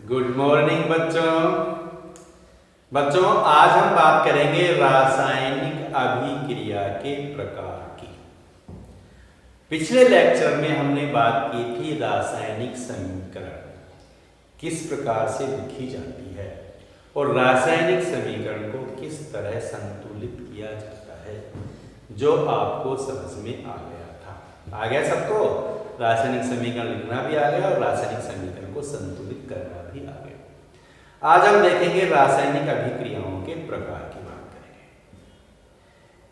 Good morning बच्चों आज हम बात करेंगे रासायनिक अभिक्रिया के प्रकार की। पिछले लेक्चर में हमने बात की थी रासायनिक समीकरण किस प्रकार से लिखी जाती है और रासायनिक समीकरण को किस तरह संतुलित किया जाता है, जो आपको समझ में आ गया था। आ गया सबको? रासायनिक समीकरण लिखना भी आ गया और रासायनिक समीकरण को संतुलित करना भी आ गया। आज हम देखेंगे रासायनिक अभिक्रियाओं के प्रकार की बात करेंगे।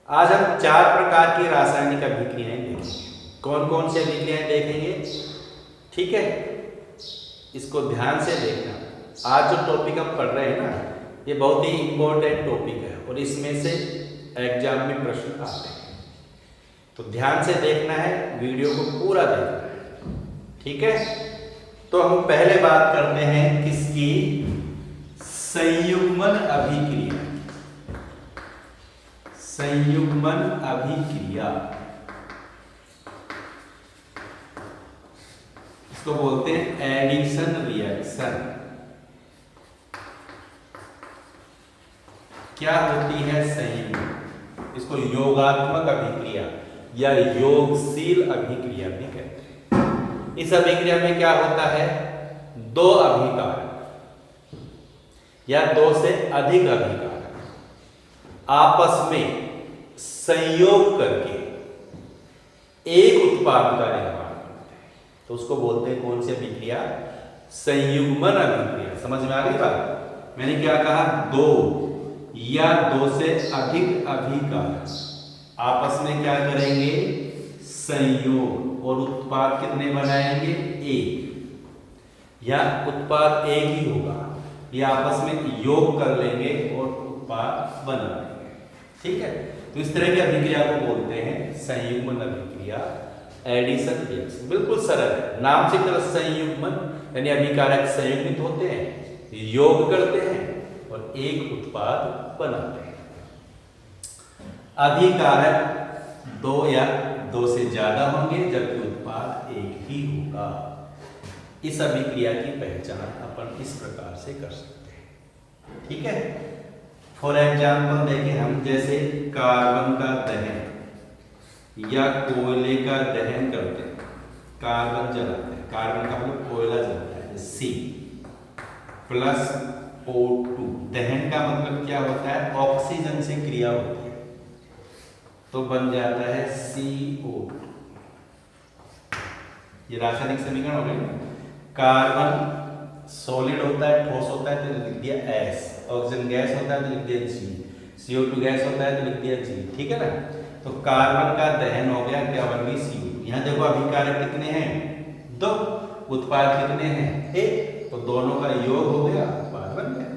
आज हम 4 प्रकार की रासायनिक अभिक्रियाएं देखेंगे। कौन कौन सी अभिक्रियाएं देखेंगे? ठीक है, इसको ध्यान से देखना। आज जो टॉपिक हम पढ़ रहे हैं ना, ये बहुत ही इंपॉर्टेंट टॉपिक है और इसमें से एग्जाम में प्रश्न आते हैं, तो ध्यान से देखना है, वीडियो को पूरा देखना है। ठीक है, तो हम पहले बात करते हैं किसकी? संयुग्मन अभिक्रिया। संयुग्मन अभिक्रिया इसको बोलते हैं एडिशन रिएक्शन। क्या होती है संयुग्मन? इसको योगात्मक अभिक्रिया या योगशील अभिक्रिया भी कहते हैं। इस अभिक्रिया में क्या होता है? 2 अभिकारक या 2 से अधिक अभिकारक आपस में संयोग करके एक उत्पाद का निर्माण करते हैं, तो उसको बोलते हैं कौन सी अभिक्रिया? संयुग्मन अभिक्रिया। समझ में आ गई बात? मैंने क्या कहा? 2 या 2 से अधिक अभिकारक आपस में क्या करेंगे? संयोग, और उत्पाद कितने बनाएंगे? एक, या उत्पाद एक ही होगा, ये आपस में योग कर लेंगे और उत्पाद बना लेंगे। ठीक है, तो इस तरह की अभिक्रिया को बोलते हैं संयुग्मन अभिक्रिया, एडिशन रिएक्शन। बिल्कुल सरल है, नाम से तरह संयुग्मन यानी अभिकारक संयुग्मित होते हैं, योग करते हैं और एक उत्पाद बनाते हैं। अभिकारक 2 या 2 से ज्यादा होंगे जबकि उत्पाद एक ही होगा। इस अभिक्रिया की पहचान अपन इस प्रकार से कर सकते हैं। ठीक है, फॉर एग्जाम्पल देखें हम, जैसे कार्बन का दहन या कोयले का दहन करते हैं, कार्बन जलाते हैं, कार्बन का मतलब कोयला जलता है, C प्लस O2। दहन का मतलब क्या होता है? ऑक्सीजन से क्रिया होती है, तो बन जाता है CO2। ये रासायनिक समीकरण हो गया। कार्बन सॉलिड होता है, ठोस होता है, तो लिख दिया S। ऑक्सीजन गैस होता है तो लिख दिया G। CO2 गैस होता है तो लिख दिया G। ठीक है ना, तो कार्बन का दहन हो गया, क्या बन गई? CO2। यहाँ देखो अभिकारक कितने हैं? 2, उत्पाद कितने हैं? 1, तो दोनों का योग हो गया, उत्पाद बन गया।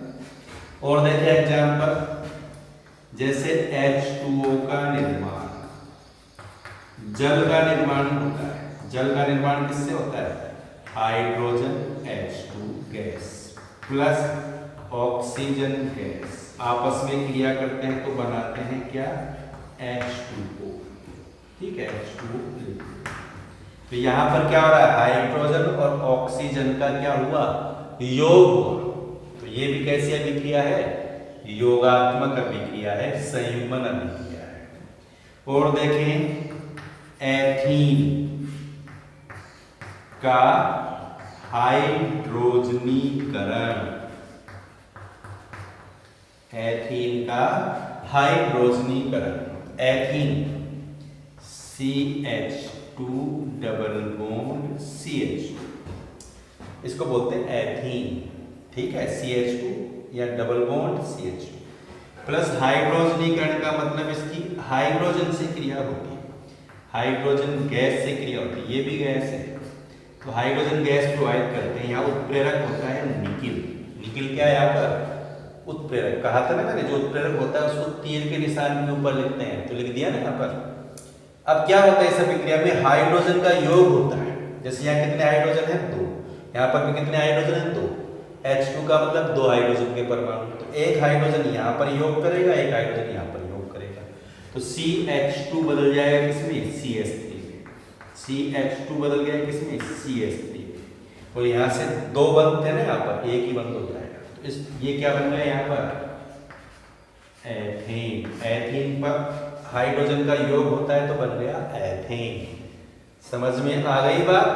और देखिए एग्जाम्पल, जैसे H2O का निर्माण, जल का निर्माण होता है। जल का निर्माण किससे होता है? Hydrogen H2 gas plus oxygen gas आपस में क्रिया करते हैं तो बनाते हैं क्या? H2O। ठीक है, H2O। तो यहां पर क्या हो रहा है? हाइड्रोजन और ऑक्सीजन का क्या हुआ? योग हुआ। तो ये भी कैसी अभिक्रिया है? योगात्मक अभिक्रिया है, संयुग्मन अभिक्रिया है। और देखें एथीन का हाइड्रोजनीकरण, एथीन का हाइड्रोजनीकरण, ethene CH2 double bond CH2, इसको बोलते हैं एथीन। ठीक है, CH2 या डबल बॉन्ड CH2 प्लस हाइड्रोजनीकरण का मतलब इसकी हाइड्रोजन से क्रिया होती है, हाइड्रोजन गैस से क्रिया होती है, ये भी गैस है, तो हाइड्रोजन गैस प्रोवाइड करते हैं। यहाँ उत्प्रेरक होता है निकिल। निकिल क्या है यहाँ पर? उत्प्रेरक। कहा था ना मैंने, जो उत्प्रेरक होता है उसको तीर के निशान के ऊपर लिखते हैं, तो लिख दिया ना यहाँ पर। अब क्या होता है इस अभिक्रिया में? हाइड्रोजन का योग होता है। जैसे यहाँ कितने हाइड्रोजन है? 2। यहाँ पर भी कितने हाइड्रोजन है? 2। H2 का मतलब 2 हाइड्रोजन के परमाणु, तो एक हाइड्रोजन यहाँ पर योग करेगा, एक हाइड्रोजन यहाँ पर योग करेगा, तो CH2 बदल जाएगा किसमें? CH3 में। CH2 बदल गया किसमें? CH3 में। और यहाँ से 2 बनते हैं ना, यहाँ पर एक ही बंद हो जाएगा। तो इस ये क्या बन गया यहाँ पर एथेन। एथेन पर हाइड्रोजन का योग होता है तो बन गया एथेन। समझ में आ गई बात?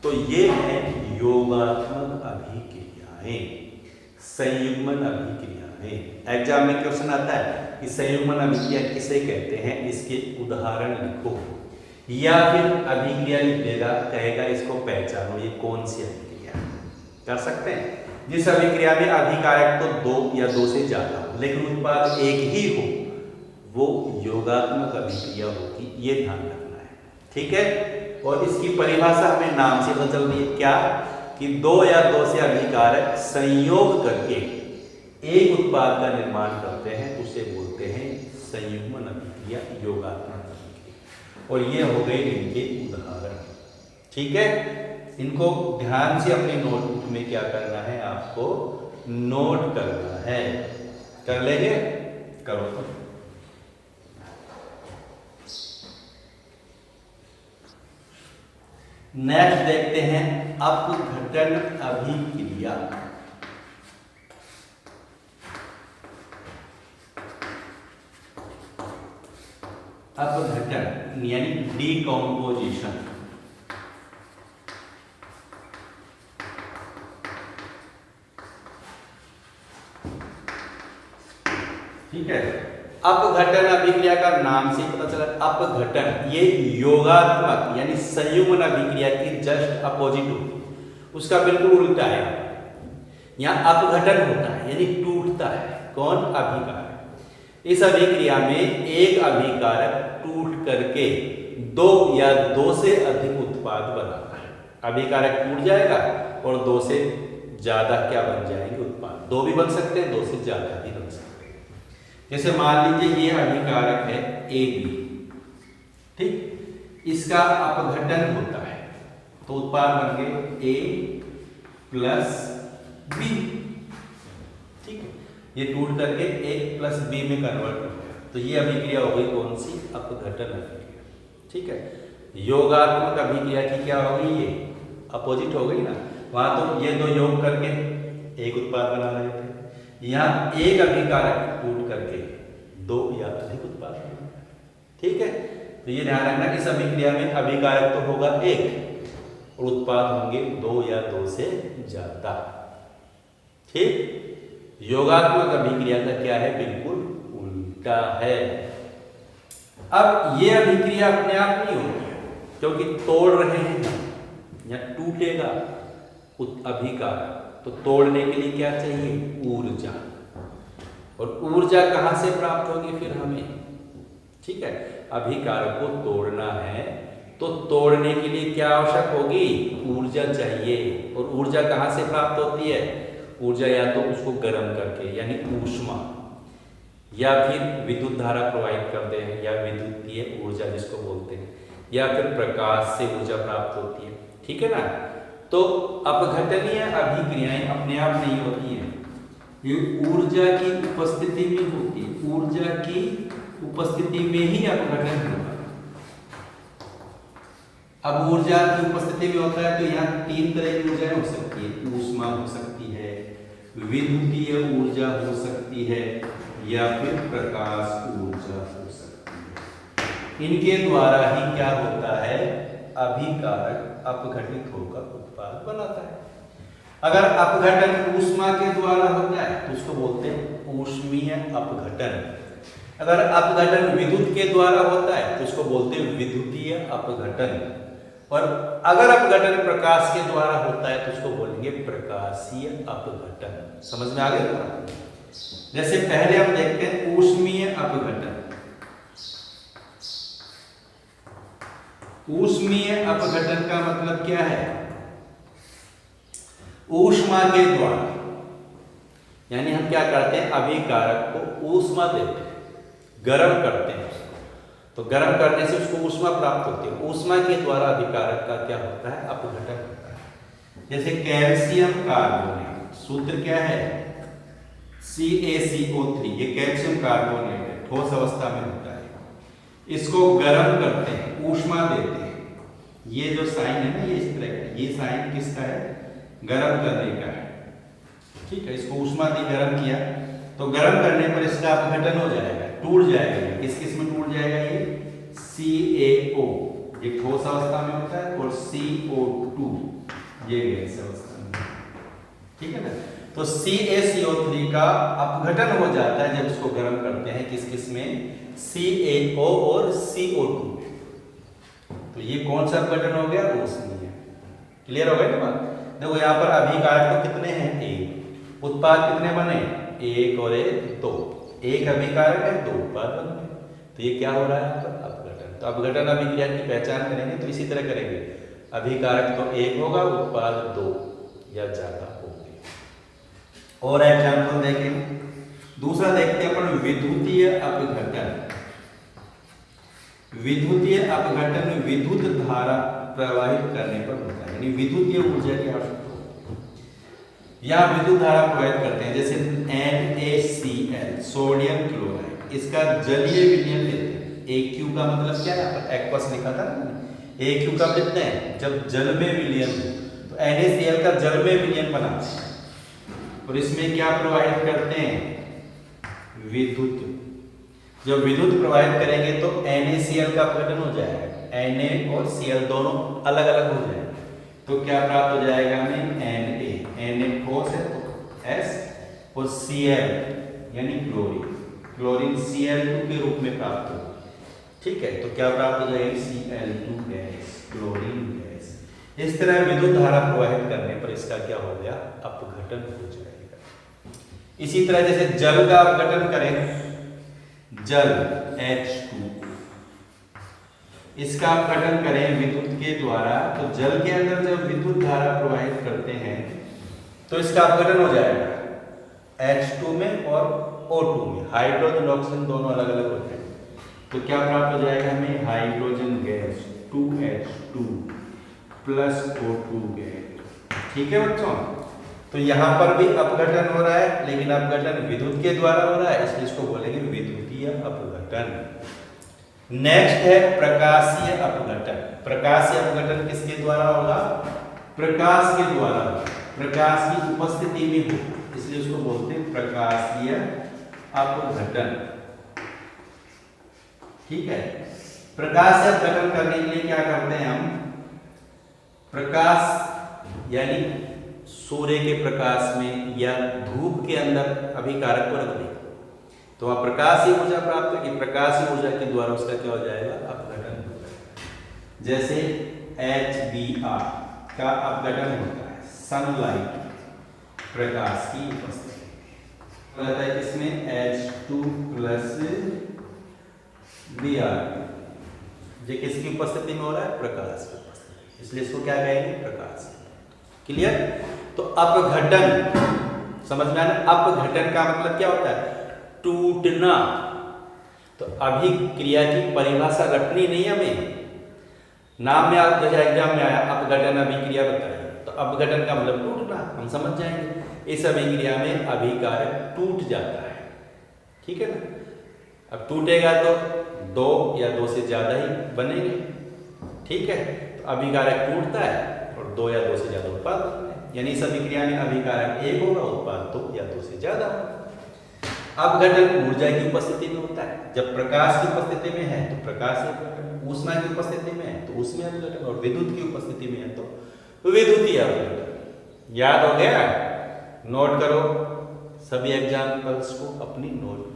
तो ये है योगात्मक अभिक्रियाएं, संयुग्मन अभिक्रियाएं। एग्जाम में क्वेश्चन आता है कि संयुग्मन अभिक्रिया किसे कहते हैं, इसके उदाहरण लिखो, या फिर अभिक्रिया लिख देगा, कहेगा इसको पहचानो ये कौन सी अभिक्रिया है। कर सकते हैं। जिस अभिक्रिया में अभिकारक तो 2 या 2 से ज्यादा हो लेकिन उत्पाद एक ही हो, वो योगात्मक अभिक्रिया होगी, ये ध्यान रखना है। ठीक है। और इसकी परिभाषा हमें नाम से पता चल रही है, क्या कि 2 या 2 से अभिकारक संयोग करके एक उत्पाद का निर्माण करते हैं, उसे बोलते हैं संयुग्मन अभिक्रिया, योगात्मक अभिक्रिया। और ये हो गए इनके उदाहरण। ठीक है। इनको ध्यान से अपने नोटबुक में क्या करना है, आपको नोट करना है। कर लेंगे? करो तो। नेक्स्ट देखते हैं अपघटन अभिक्रिया। अपघटन यानी डीकम्पोजिशन। ठीक है। अपघटन अभिक्रिया का नाम से पता चला, अपघटन ये योगात्मक यानी संयुग्मन अभिक्रिया की जस्ट अपोजिट होती, उसका बिल्कुल उल्टा है। यहाँ अपघटन होता है यानी टूटता है। कौन? अभिकारक। इस अभिक्रिया में एक अभिकारक टूट करके 2 या 2 से अधिक उत्पाद बनाता है। अभिकारक टूट जाएगा और 2 से ज्यादा क्या बन जाएंगे उत्पाद। 2 भी बन सकते हैं, 2 से ज्यादा भी बन सकते हैं। जैसे मान लीजिए ये अभिकारक है AB, ठीक, इसका अपघटन होता है तो उत्पाद बन गए A प्लस B। ठीक है। ये टूट करके A प्लस B में कन्वर्ट हो गया, तो ये अभिक्रिया हो गई कौन सी? अपघटन अभिक्रिया। ठीक है। योगात्मक अभिक्रिया की क्या हो गई? ये अपोजिट हो गई ना। वहां तो ये 2 योग करके एक उत्पाद बना रहे थे, यहाँ एक अभिकारक टूट करके 2 या अधिक उत्पाद बना। ठीक है। तो ये ध्यान रखना, इस अभिक्रिया में अभिकारक तो होगा 1 और उत्पाद होंगे 2 या 2 से ज्यादा। ठीक। योगात्मक अभिक्रिया का क्या है? बिल्कुल उल्टा है। अब ये अभिक्रिया अपने आप नहीं होती है, क्योंकि तोड़ रहे हैं या टूटेगा अभिकारक, तो तोड़ने के लिए क्या चाहिए? ऊर्जा। और ऊर्जा कहां से प्राप्त होगी फिर हमें? ठीक है। अभिकारक को तोड़ना है तो तोड़ने के लिए क्या आवश्यक होगी? ऊर्जा चाहिए। और ऊर्जा कहां से प्राप्त होती है? ऊर्जा या तो उसको गर्म करके यानी ऊष्मा, या फिर विद्युत धारा प्रवाहित करते हैं या विद्युतीय ऊर्जा जिसको बोलते हैं, या फिर प्रकाश से ऊर्जा प्राप्त होती है। ठीक है ना। तो अपघटनीय अभिक्रियाएं अपने आप नहीं होती हैं, ये ऊर्जा की उपस्थिति में होती है। ऊर्जा की उपस्थिति में ही अपघटन होगा। अब ऊर्जा की उपस्थिति में होता है तो यहाँ 3 तरह की ऊर्जाएं हो सकती है। ऊष्मा हो सकती है, विद्युतीय ऊर्जा हो सकती है, या फिर प्रकाश ऊर्जा हो सकती है। इनके द्वारा ही क्या होता है? अभिकारक अपघटित होकर उत्पाद बनाता है। अगर अपघटन ऊष्मा के द्वारा होता है तो उसको बोलते हैं ऊष्मीय अपघटन। अगर अपघटन विद्युत के द्वारा होता है तो उसको बोलते हैं विद्युतीय अपघटन। और अगर अपघटन प्रकाश के द्वारा होता है तो उसको बोलेंगे प्रकाशीय अपघटन। समझ में आ गया? जैसे पहले हम देखते हैं ऊष्मीय अपघटन। ऊष्मीय अपघटन का मतलब क्या है? ऊष्मा के द्वारा, यानी हम क्या करते हैं? अभिकारक को ऊष्मा देते हैं, गर्म करते हैं उसको, तो गर्म करने से उसको ऊष्मा प्राप्त होती है। ऊष्मा के द्वारा अभिकारक का क्या होता है? अपघटन होता है। जैसे कैल्शियम कार्बोनेट, सूत्र क्या है? CaCO3। ये कैल्शियम कार्बोनेट है, ठोस अवस्था में होता है। इसको गर्म करते हैं, ऊष्मा देते हैं, ये जो साइन है ना, ये इस तरह का, ये साइन किसका है? गर्म करने का है। ठीक है, इसको ऊष्मा दी, गर्म किया, तो गर्म करने पर इसका अपघटन हो जाएगा, टूट जाएगा। किस किस में टूट जाएगा? ये CaO, ये ठोस अवस्था में होता है, और CO2 ये गैस अवस्था में। ठीक है ना? तो CaCO3 का अपघटन हो जाता है जब इसको गर्म करते हैं। किस किस में? CaO और CO2। तो ये कौन सा अपघटन हो गया? ऊष्मीय। क्लियर हो गया ना बात? देखो यहाँ पर अभिकारक तो कितने हैं? एक। उत्पाद कितने बने? एक और एक, दो। एक अभिकारक है, दो उत्पाद बन गए। तो ये क्या हो रहा है? तो अपघटन। तो अपघटन अभिक्रिया की पहचान करेंगे तो इसी तरह करेंगे। अभिकारक तो एक होगा, उत्पाद दो या ज्यादा होंगे। और एग्जाम्पल देखें। दूसरा देखते हैं अपन, विद्युतीय अपघटन। विद्युतीय अपघटन विद्युत धारा प्रवाहित करने पर होता है, यानी विद्युतीय ऊर्जा की आवश्यकता होती है। यहाँ विद्युत धारा प्रवाहित करते हैं, जैसे NaCl, सोडियम क्लोराइड, इसका जलीय विलयन लेते हैं। AQ का मतलब क्या है? यहाँ पर एक्वस लिखा था ना, AQ का कितने हैं? जब जल में विलयन हो, तो NaCl का जल में विलयन बनाते हैं और इसमें क्या प्रवाहित करते हैं? विद्युत। जब विद्युत प्रवाहित करेंगे तो NaCl का अपघटन हो जाएगा, Na और Cl दोनों अलग अलग हो जाएंगे, तो क्या प्राप्त हो जाएगा हमें? Na ठोस है तो S, और Cl यानी क्लोरीन, क्लोरीन Cl2 के रूप में प्राप्त होगा। ठीक है, तो क्या प्राप्त हो जाएगी? Cl2 gas, chlorine gas. इस तरह विद्युत धारा प्रवाहित करने पर इसका क्या हो गया? अपघटन हो जाएगा। इसी तरह जैसे जल का अपघटन करें, जल H2, इसका अपघटन करें विद्युत के द्वारा, तो जल के अंदर जब विद्युत धारा प्रवाहित करते हैं तो इसका अपघटन हो जाएगा H2 में और O2 में। हाइड्रोजन ऑक्सीजन दोनों अलग अलग होते हैं, तो क्या प्राप्त हो जाएगा हमें? Hydrogen gas 2H2 plus O2 gas. ठीक है बच्चों, तो यहाँ पर भी अपघटन हो रहा है, लेकिन अपघटन विद्युत के द्वारा हो रहा है, इसलिए इसको बोलेंगे विद्युतीय अपघटन। नेक्स्ट है प्रकाशीय अपघटन। प्रकाशीय अपघटन किसके द्वारा होगा? प्रकाश के द्वारा, प्रकाश की उपस्थिति में हो, इसलिए उसको बोलते हैं प्रकाशीय अपघटन। ठीक है, प्रकाश से अपघटन करने के लिए क्या करते हैं हम? प्रकाश यानी सूर्य के प्रकाश में या धूप के अंदर अभिकारक को रख दें, तो वह प्रकाशीय ऊर्जा प्राप्त होगी। प्रकाशीय ऊर्जा के द्वारा उसका क्या हो जाएगा? अपघटन हो जाएगा। जैसे HBr का अपघटन होता है सनलाइट, प्रकाश की उपस्थिति रहता है, इसमें H2 प्लस Br, ये किसकी उपस्थिति में हो रहा है? प्रकाश की उपस्थिति, इसलिए इसको क्या कहेंगे? प्रकाश। क्लियर? तो अपघटन समझ में आना। अपघटन का मतलब क्या होता है? टूटना। तो अभिक्रिया की परिभाषा रटनी नहीं हमें, नाम में आप जैसे एग्जाम में आया अपघटन अभिक्रिया बताइए, तो अपघटन का मतलब टूटना, हम समझ जाएंगे। इस अभिक्रिया में अभिकारक टूट जाता है। ठीक है ना? अब टूटेगा तो दो या दो से ज्यादा ही बनेंगे। ठीक है, तो अभिकारक टूटता है और दो या दो से ज्यादा उत्पाद बनते हैं, यानी इस अभिक्रिया में अभिकारक एक होगा, उत्पाद दो या दो से ज्यादा होगा। अपघटन ऊर्जा की उपस्थिति में होता है। जब प्रकाश की उपस्थिति में है तो प्रकाश अपघटन, ऊष्मा की उपस्थिति में है तो ऊष्मीय अपघटन, और विद्युत की उपस्थिति में है तो विद्युतीय अपघटन। याद हो गया? नोट करो सभी एग्जाम्पल्स को अपनी नोटबुक।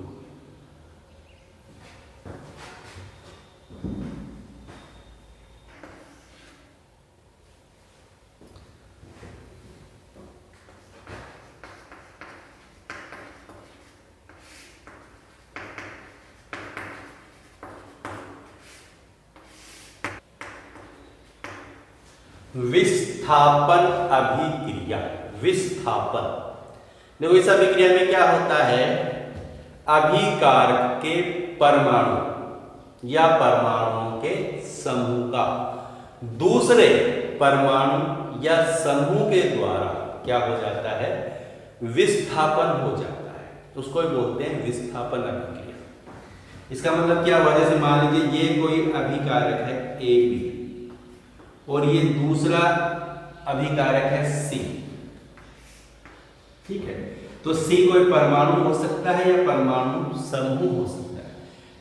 विस्थापन अभिक्रिया। विस्थापन, देखो इस अभिक्रिया में क्या होता है? अभिकारक के परमाणु या परमाणुओं के समूह का दूसरे परमाणु या समूह के द्वारा क्या हो जाता है? विस्थापन हो जाता है, उसको ही बोलते हैं विस्थापन अभिक्रिया। इसका मतलब क्या हुआ? जैसे मान लीजिए ये कोई अभिकारक है AB, और ये दूसरा अभिकारक है C। ठीक है, तो C कोई परमाणु हो सकता है या परमाणु समूह हो सकता है।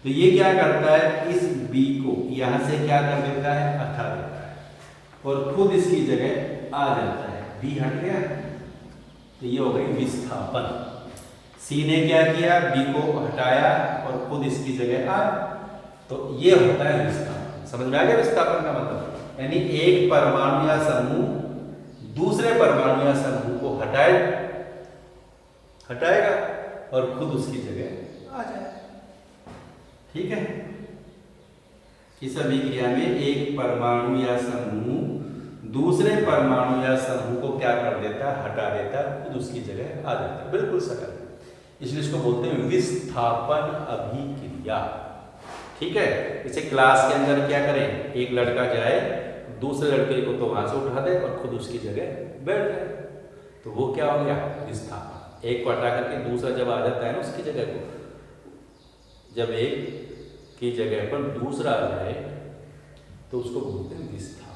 तो ये क्या करता है, इस B को यहां से क्या कर देता है, हटा देता है और खुद इसकी जगह आ जाता है। B हट गया तो ये हो गई विस्थापन। C ने क्या किया, B को हटाया और खुद इसकी जगह आया, तो ये होता है विस्थापन। समझ में आ गया विस्थापन का मतलब, यानी एक परमाणु या समूह दूसरे परमाणु या समूह को हटाएगा और खुद उसकी जगह आ जाएगा। ठीक है, इस अभिक्रिया में एक परमाणु या समूह दूसरे परमाणु या समूह को क्या कर देता है, हटा देता है, खुद उसकी जगह आ जाता है। बिल्कुल सरल, इसलिए इसको बोलते हैं विस्थापन अभिक्रिया। ठीक है, इसे क्लास के अंदर क्या करें, एक लड़का जाए दूसरे लड़के को तो वहां से उठा दे और खुद उसकी जगह बैठ जाए, तो वो क्या हो गया, विस्थापन। एक को हटा करके दूसरा जब आ जाता है ना उसकी जगह को, जब एक की जगह पर दूसरा आ जाए तो उसको बोलते हैं विस्थापन।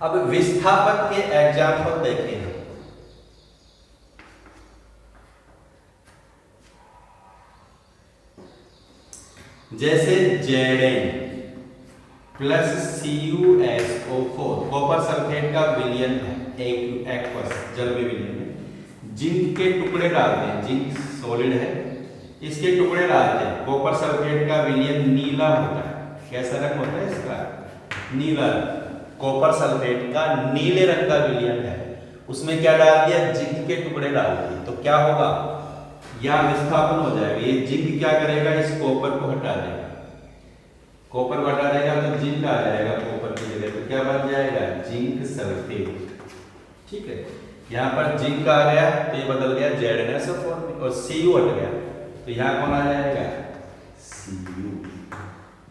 अब विस्थापन के एग्जाम्पल देखें हम। जैसे Zn plus CuSO4 copper sulphate का विलयन है, एक्वस जल में विलयन है। जिंक के टुकड़े डालते हैं, जिंक सॉलिड है, इसके टुकड़े डालते हैं। कॉपर सल्फेट का विलयन नीला होता है। कैसा रंग होता है इसका, नीला। कॉपर सल्फेट का नीले रंग का विलयन है, उसमें क्या डाल दिया, जिंक के टुकड़े डाल दिए, तो क्या होगा, यह विस्थापन हो जाएगा। ये जिंक क्या करेगा, इस कॉपर को हटा देगा, कॉपर को हटा देगा तो जिंक आ जाएगा कॉपर की जगह, तो क्या बन जाएगा, जिंक सल्फेट। ठीक है, यहाँ पर जिंक आ गया तो ये बदल गया ZnSO4 में, और Cu हट गया तो यहाँ कौन आ जाएगा, Cu।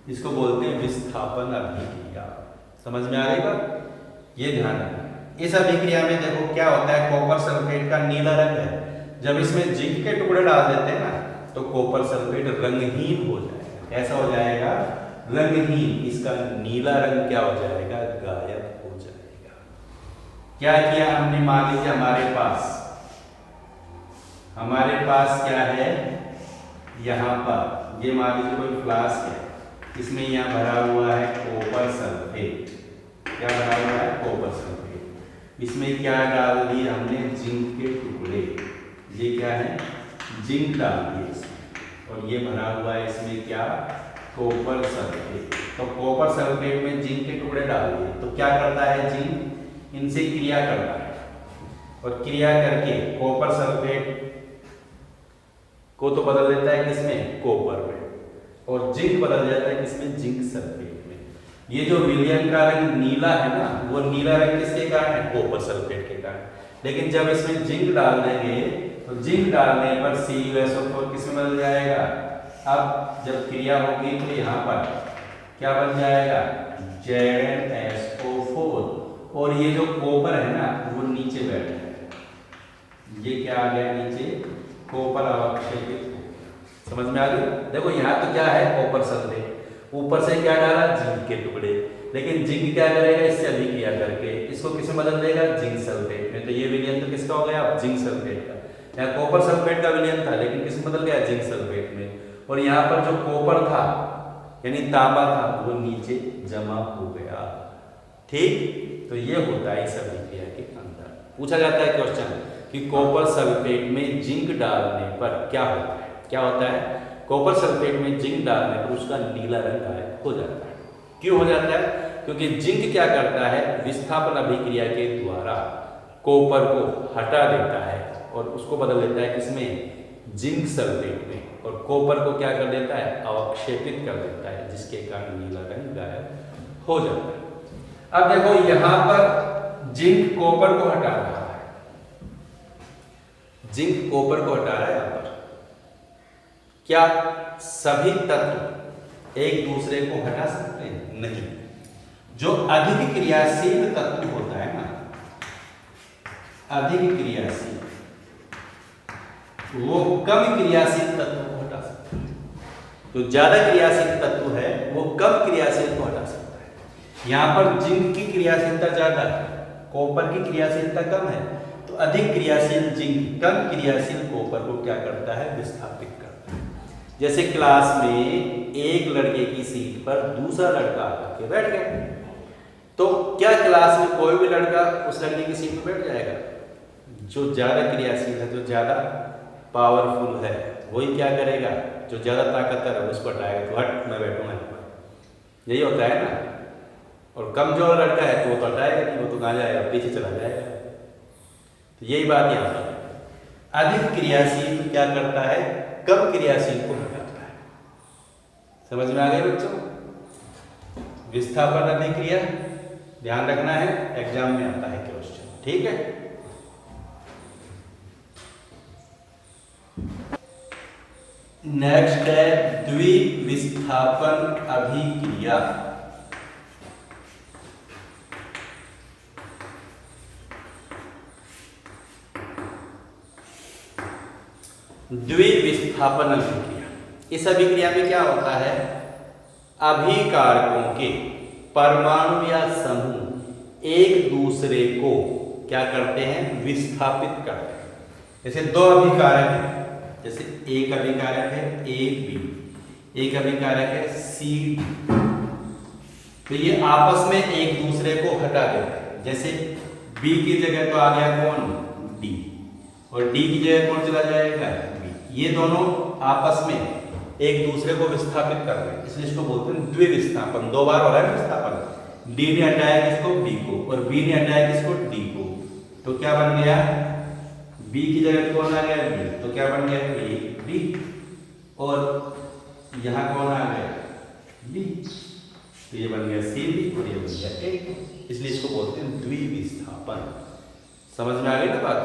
इसको बोलते हैं विस्थापन अभिक्रिया। समझ में आ गई बात, ये ध्यान रखना। इस अभिक्रिया में देखो क्या होता है, कॉपर सल्फेट का नीला रंग है, जब इसमें जिंक के टुकड़े डाल देते हैं ना तो कॉपर सल्फेट रंगहीन हो जाएगा। ऐसा हो जाएगा, रंगहीन, इसका नीला रंग क्या हो जाएगा, गायब हो जाएगा। क्या किया हमने, मान लीजिए हमारे पास क्या है, यहाँ पर ये मान लीजिए कोई फ्लास्क है, इसमें यहाँ भरा हुआ है कॉपर सल्फेट। क्या भरा हुआ है, कॉपर सल्फेट। इसमें क्या डाल दी हमने, जिंक के टुकड़े। ये क्या है, जिंक डाल दिए इसमें, और ये भरा हुआ है इसमें क्या, कॉपर सल्फेट। तो कॉपर सल्फेट में जिंक के टुकड़े डाल दिए, तो क्या करता है, जिंक इनसे क्रिया करता है, और क्रिया करके कॉपर सल्फेट को तो बदल देता है किसमें, कॉपर में, और जिंक बदल जाता है किसमें, जिंक सल्फेट में। ये जो विलयन का रंग नीला है ना, वो नीला रंग किसके कारण है, कॉपर सल्फेट के कारण। लेकिन जब इसमें जिंक डाल देंगे तो जिंक डालने पर CuSO4 किसमें बदल जाएगा। अब जब क्रिया होगी तो यहाँ पर क्या बन जाएगा, ZnSO4, और ये जो कॉपर है ना वो नीचे बैठ जाएगा। ये क्या आ गया नीचे, कॉपर अवक्षेपित। समझ में आ गई। देखो यहाँ तो क्या है, कॉपर सल्फेट, ऊपर से क्या डाला, जिंक के टुकड़े, लेकिन जिंक क्या करेगा, इससे अभिक्रिया करके इसको किसमें बदल देगा, जिंक सल्फेट में। तो ये विलयन तो किसका हो गया, जिंक सल्फेट का। यहाँ कॉपर सल्फेट का विलयन था, लेकिन किसमें बदल गया, जिंक सल्फेट में। और यहाँ पर जो कॉपर था यानी तांबा था, वो नीचे जमा हो गया। ठीक, तो ये होता है इस अभिक्रिया के अंदर। पूछा जाता है क्वेश्चन कि कॉपर सल्फेट में जिंक डालने पर क्या होता है, क्या होता है, कॉपर सल्फेट में जिंक डालने पर उसका नीला रंग गायब हो जाता है। क्यों हो जाता है, क्योंकि जिंक क्या करता है, विस्थापन अभिक्रिया के द्वारा कॉपर को हटा देता है और उसको बदल देता है किसमें, जिंक सल्फेट में, और कॉपर को क्या कर देता है, अवक्षेपित कर देता है, जिसके कारण नीला रंग गायब हो जाता है। अब देखो यहां पर जिंक कॉपर को हटा रहा है, जिंक कॉपर को हटा रहा है। यहां पर क्या सभी तत्व एक दूसरे को हटा सकते हैं, नहीं। जो अधिक क्रियाशील तत्व होता है ना, अधिक क्रियाशील, वो कम क्रियाशील तत्व को हटा सकता है। तो ज्यादा क्रियाशील तत्व है वो कम क्रियाशील को हटा सकता है। यहाँ पर जिंक की क्रियाशीलता ज्यादा है, कॉपर की क्रियाशीलता कम है, तो अधिक क्रियाशील जिंक कम क्रियाशील कॉपर को क्या करता है, विस्थापित करता है। जैसे क्लास में एक लड़के की सीट पर दूसरा लड़का आकर के बैठ गया, तो क्या क्लास में कोई भी लड़का उस लड़के की सीट पर बैठ जाएगा? जो ज्यादा क्रियाशील है, जो ज्यादा पावरफुल है, वही क्या करेगा, जो ज्यादा ताकतवर है उसको हटाएगा, तो हट मैं बैठूंगा यहाँ पर, यही होता है ना। और कमजोर लड़का है तो वो तो हटाएगा नहीं, वो तो कहाँ जाएगा, पीछे चला जाएगा। तो यही बात यहाँ पर है, अधिक क्रियाशील क्या करता है, कम क्रियाशील को हटाता है। समझ में आ गए बच्चों? विस्थापन अभिक्रिया ध्यान रखना है, एग्जाम में आता है क्वेश्चन, ठीक है। नेक्स्ट है द्विविस्थापन अभिक्रिया। द्विविस्थापन अभिक्रिया, इस अभिक्रिया में क्या होता है, अभिकारकों के परमाणु या समूह एक दूसरे को क्या करते हैं, विस्थापित करते हैं। जैसे दो अभिकारक हैं, जैसे एक अभिकारक है ए बी, एक अभिकारक है सी, तो ये आपस में एक दूसरे को हटा देते हैं। जैसे बी की जगह तो आ गया कौन, डी, और डी की जगह कौन चला जाएगा, बी। ये दोनों आपस में एक दूसरे को विस्थापित कर रहे हैं, इसलिए इसको बोलते हैं द्विविस्थापन। दो बार हो रहा है विस्थापन, डी ने हटाया किसको, बी को, और बी ने हटाया किसको, डी को, तो क्या बन गया, बी की जगह कौन आ गया, बी, तो क्या बन गया, ए बी, और यहां कौन आ गया, बी, तो ये बन गया सी बी, और ये बन गया ए, इसलिए इसको बोलते हैं द्विविस्थापन। समझ में आ गई ना बात?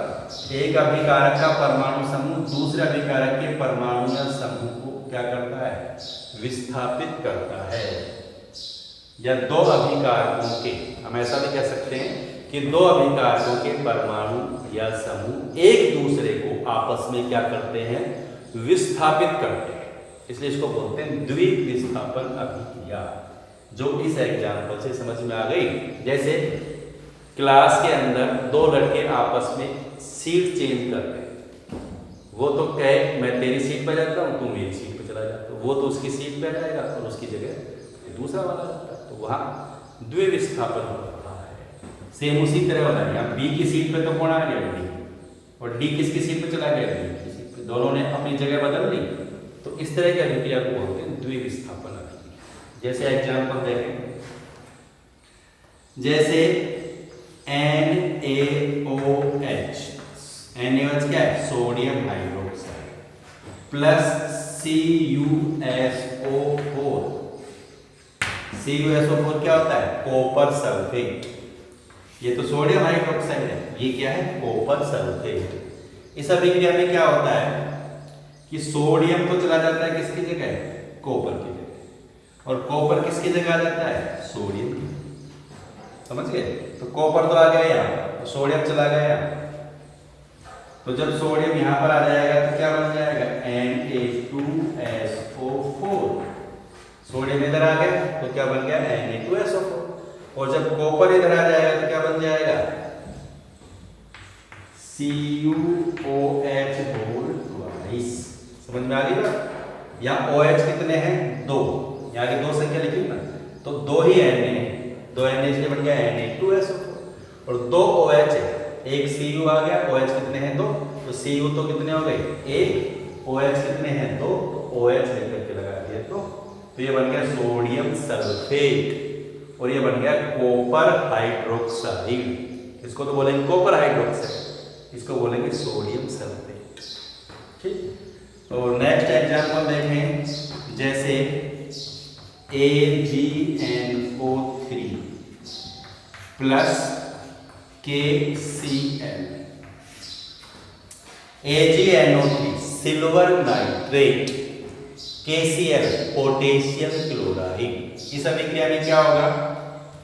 एक अभिकारक का परमाणु समूह दूसरे अभिकारक के परमाणु या समूह को क्या करता है, विस्थापित करता है। या दो अभिकारकों के, हम ऐसा भी कह सकते हैं कि दो अभिकारकों के परमाणु या समूह एक दूसरे को आपस में क्या करते हैं, विस्थापित करते हैं, इसलिए इसको बोलते हैं द्विविस्थापन अभिक्रिया। जो इस एग्जाम्पल से समझ में आ गई, जैसे क्लास के अंदर दो लड़के आपस में सीट चेंज कर रहे हैं, वो तो कहे मैं तेरी सीट पर जाता हूँ, तू मेरी सीट पर चला जाता, वो तो उसकी सीट पर जाएगा और उसकी जगह दूसरा वाला जाता है, तो वहाँ द्विविस्थापन होता है। सेम उसी तरह होता है, यहाँ बी की सीट पे तो कौन आ गया, डी, और डी किसकी सीट पे चला गया, डी की सीट पे, दोनों ने अपनी जगह बदल ली। तो इस तरह की अभिक्रिया को बोलते हैं द्विविस्थापन अभिक्रिया। जैसे एग्जाम्पल देखें, जैसे NaOH, NaOH क्या है, sodium hydroxide, plus CuSO4, CuSO4 क्या होता है, कॉपर सल्फेट। ये तो सोडियम हाइड्रोक्साइड है, ये क्या है, कॉपर सल्फेट। इस अभिक्रिया में क्या होता है कि सोडियम तो चला जाता है किसकी जगह, कॉपर की जगह, और कॉपर किसकी जगह आ जाता है, सोडियम की। समझ गए? तो कॉपर तो आ गया यहाँ, तो सोडियम चला गया यहाँ, तो जब सोडियम यहाँ पर आ जाएगा तो क्या बन जाएगा, Na2SO4, सोडियम इधर आ गया तो क्या बन गया, Na2SO4, और जब कॉपर इधर आ जाएगा तो क्या बन जाएगा, CuOH2। समझ में आ गई ना? यहाँ OH कितने हैं, दो, यहाँ की दो संख्या लिखी ना, तो दो ही Na है, दो Na इसलिए बन गया Na2SO4, और दो OH है, एक Cu आ गया, OH कितने हैं, दो, तो Cu तो कितने हो गए, एक, OH कितने हैं, दो, तो OH लेकर के लगा दिया, तो ये बन गया सोडियम सल्फेट, और ये बन गया कॉपर हाइड्रोक्साइड। इसको तो बोलेंगे कॉपर हाइड्रोक्साइड, इसको बोलेंगे सोडियम सल्फेट। ठीक, तो नेक्स्ट एग्जांपल देखें, जैसे AgNO3 plus KCl, AgNO3 silver nitrate, KCl potassium chloride. इस अभिक्रिया में क्या होगा,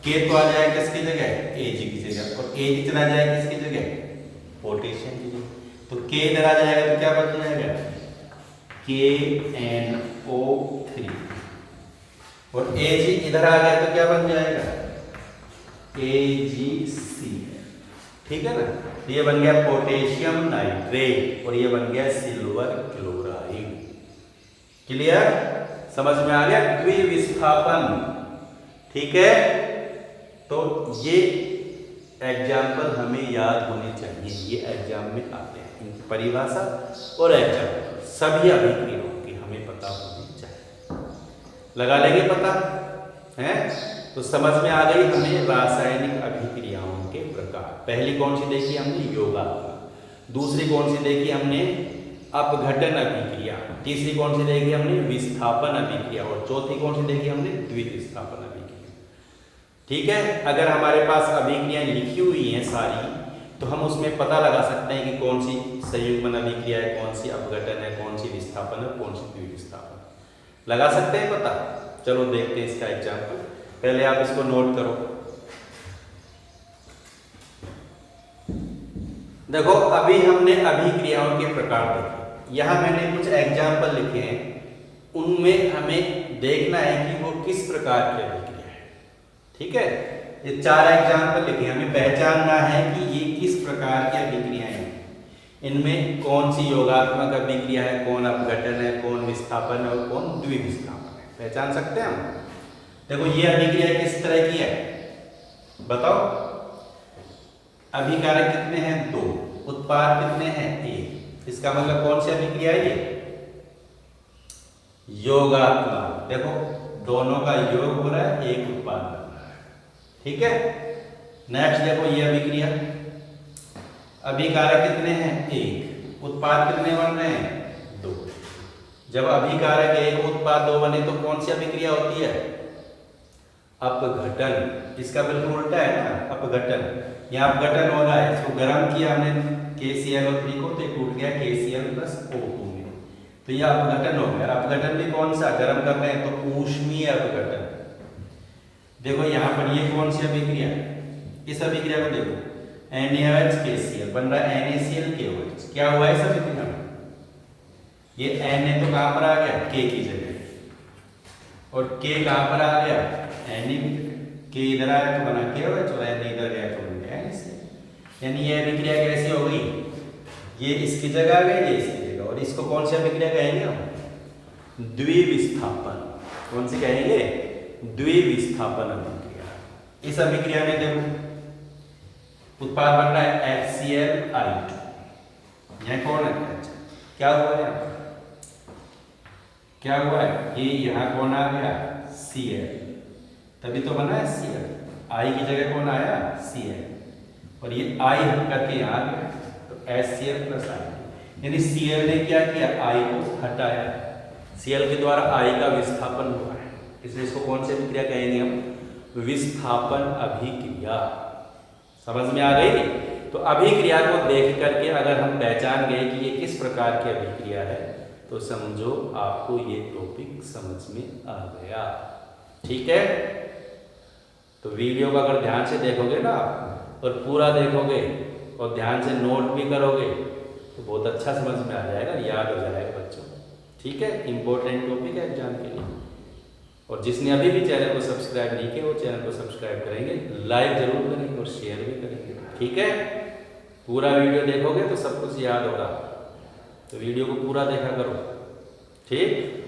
K तो आ जाएगा किसकी जगह, Ag की जगह, और Ag चला जाएगा किसकी जगह, पोटेशियम की जगह, तो K इधर आ जाएगा तो क्या बन जाएगा, KNO3, और Ag इधर आ गया तो क्या बन जाएगा, AgCl, ठीक है ना। तो ये बन गया पोटेशियम नाइट्रेट और ये बन गया सिल्वर क्लोराइड। क्लियर, समझ में आ गया, द्विविस्थापन, ठीक है। तो ये एग्जाम्पल हमें याद होने चाहिए, ये एग्जाम में आते हैं, इनकी परिभाषा और एग्जाम्पल सभी अभिक्रियाओं की हमें पता होनी चाहिए। लगा लेंगे पता है, तो समझ में आ गई हमें रासायनिक अभिक्रियाओं के प्रकार। पहली कौन सी देखी हमने, योगात्मक। दूसरी कौन सी देखी हमने, अपघटन अभिक्रिया। तीसरी कौन सी देखी हमने, विस्थापन अभिक्रिया। और चौथी कौन सी देखी हमने, द्विविस्थापन अभिक्रिया। ठीक है, अगर हमारे पास अभिक्रियाएं लिखी हुई हैं सारी, तो हम उसमें पता लगा सकते हैं कि कौन सी संयुग्मन अभिक्रिया है, कौन सी अपघटन है, कौन सी विस्थापन है, कौन सी द्विविस्थापन। लगा सकते हैं पता। चलो देखते हैं इसका एग्जाम्पल। पहले आप इसको नोट करो। देखो, अभी हमने अभिक्रियाओं के प्रकार देखे, यहां मैंने कुछ एग्जाम्पल लिखे हैं, उनमें हमें देखना है कि वो किस प्रकार की अभिक्रिया है। ठीक है, ये 4 एग्जाम्पल लिखे, हमें पहचानना है कि ये किस प्रकार की अभिक्रियाएं हैं, इनमें कौन सी योगात्मक अभिक्रिया है, कौन अपघटन है, कौन विस्थापन है और कौन द्विविस्थापन है। पहचान सकते हैं हम। देखो, ये अभिक्रिया किस तरह की है बताओ। अभिकारक कितने हैं, 2। उत्पाद कितने हैं, 1। इसका मतलब कौन सी अभिक्रिया है ये, योगात्मक। देखो, दोनों का योग हो रहा है, एक उत्पाद बन रहा है। ठीक है, नेक्स्ट देखो, ये अभिक्रिया, अभिकारक कितने हैं, 1। उत्पाद कितने बन रहे हैं, 2। जब अभिकारक 1 उत्पाद 2 बने तो कौन सी अभिक्रिया होती है, अपघटन। इसका बिल्कुल उल्टा है ना, अपघटन। यहाँ अपघटन हो रहा है, इसको गर्म किया हमने KClO3 को, तो टूट गया KCl + O2 में, तो यह अपघटन हो गया। अपघटन भी कौन सा, गर्म कर रहे हैं तो ऊष्मीय अपघटन। देखो यहाँ पर ये कौन सी अभिक्रिया है, इस अभिक्रिया को देखो, NaOH KCl बन रहा है NaCl क्या हुआ है इस अभिक्रिया में, ये Na तो कहां पर आ गया, K की जगह, और K कहां पर आ गया, Na। K इधर आया तो बना KOH, और Na इधर गया तो बन गया NaCl। यानी ये अभिक्रिया कैसी हो गई, ये इसकी जगह आ गई, ये इसकी जगह, और इसको कौन सी अभिक्रिया कहेंगे हम, द्विविस्थापन। कौन सी कहेंगे, द्विविस्थापन अभिक्रिया। इस अभिक्रिया में देखो, उत्पाद बन रहा है HCl। यह कौन है, क्या हुआ है, क्या हुआ है, ये यहाँ कौन आ गया, Cl, तभी तो बना है Cl। I की जगह कौन आया, Cl, और ये I हट करके यहाँ आ गया, तो HCl + I। यानी Cl ने क्या किया, I को हटाया, Cl के द्वारा I का विस्थापन हुआ है, इसलिए इसको कौन सी अभिक्रिया कहेंगे हम, विस्थापन अभिक्रिया। समझ में आ गई। तो अभिक्रिया को देख करके अगर हम पहचान गए कि ये किस प्रकार की अभिक्रिया है, तो समझो आपको ये टॉपिक समझ में आ गया। ठीक है, तो वीडियो को अगर ध्यान से देखोगे ना और पूरा देखोगे और ध्यान से नोट भी करोगे तो बहुत अच्छा समझ में आ जाएगा, याद हो जाएगा बच्चों। ठीक है, इंपॉर्टेंट टॉपिक है एग्जाम के लिए। और जिसने अभी भी चैनल को सब्सक्राइब नहीं किया वो चैनल को सब्सक्राइब करेंगे, लाइक जरूर करेंगे और शेयर भी करेंगे। ठीक है, पूरा वीडियो देखोगे तो सब कुछ याद होगा, तो वीडियो को पूरा देखा करो। ठीक।